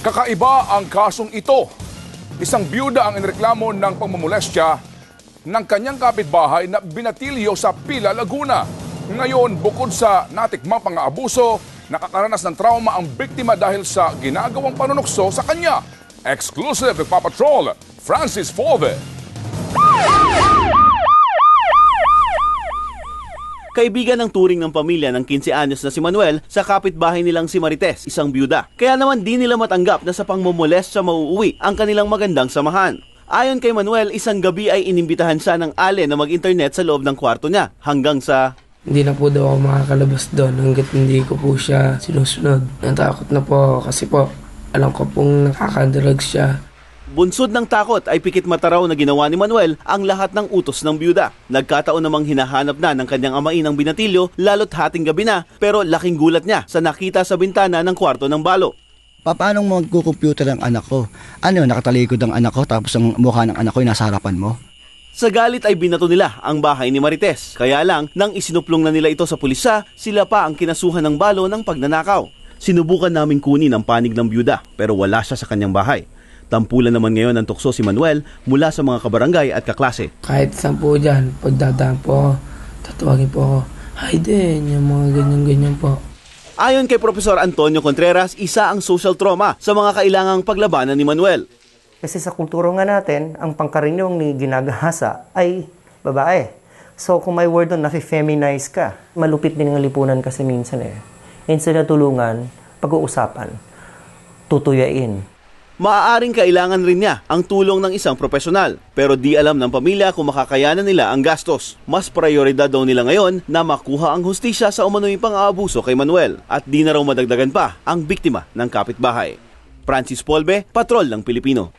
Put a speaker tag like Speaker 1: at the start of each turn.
Speaker 1: Kakaiba ang kasong ito. Isang byuda ang inireklamo ng pagmumolestya ng kanyang kapitbahay na binatilyo sa Pila, Laguna. Ngayon, bukod sa natikmang pang-aabuso, nakakaranas ng trauma ang biktima dahil sa ginagawang panunukso sa kanya. Exclusive Papatrol, Francis Fove.
Speaker 2: Kaibigan ng turing ng pamilya ng 15 anyos na si Manuel sa kapitbahay nilang si Marites, isang byuda. Kaya naman di nila matanggap na sa pangmomolest sa mauuwi ang kanilang magandang samahan. Ayon kay Manuel, isang gabi ay inimbitahan siya ng ale na mag-internet sa loob ng kwarto niya hanggang sa...
Speaker 3: Hindi na po daw ako makakalabas doon hanggat hindi ko po siya sinusunod. Natakot na po kasi po alam ko pong nakakadrugs siya.
Speaker 2: Bunsod ng takot ay pikit mata raw na ginawa ni Manuel ang lahat ng utos ng byuda. Nagkataon namang hinahanap na ng kanyang amain ang binatilyo lalo't hating gabi na, pero laking gulat niya sa nakita sa bintana ng kwarto ng balo.
Speaker 4: Paano mo magkukomputer ang anak ko? Ano, nakatalikod ang anak ko tapos ang mukha ng anak ko ay nasa harapan mo?
Speaker 2: Sa galit ay binato nila ang bahay ni Marites. Kaya lang, nang isinuplong na nila ito sa pulisa, sila pa ang kinasuhan ng balo ng pagnanakaw. Sinubukan naming kunin ang panig ng byuda pero wala siya sa kanyang bahay. Tampulan naman ngayon ng tukso si Manuel mula sa mga kabarangay at kaklase.
Speaker 3: Kahit saan po dyan, pagdadaan po ako, tatawagin po ako, hi din, yung mga ganyan-ganyan po.
Speaker 2: Ayon kay Profesor Antonio Contreras, isa ang social trauma sa mga kailangang paglabanan ni Manuel.
Speaker 5: Kasi sa kultura nga natin, ang pangkarinyong ni ginagahasa ay babae. So kung may word doon, nafe-feminize ka. Malupit din ang lipunan kasi minsan eh. Instead na tulungan, pag-uusapan, tutuyain.
Speaker 2: Maaaring kailangan rin niya ang tulong ng isang profesional, pero di alam ng pamilya kung makakayanan nila ang gastos. Mas prioridad daw nila ngayon na makuha ang hustisya sa umano'y pang-aabuso kay Manuel at di na raw madagdagan pa ang biktima ng kapitbahay. Francis Polbe, Patrol ng Pilipino.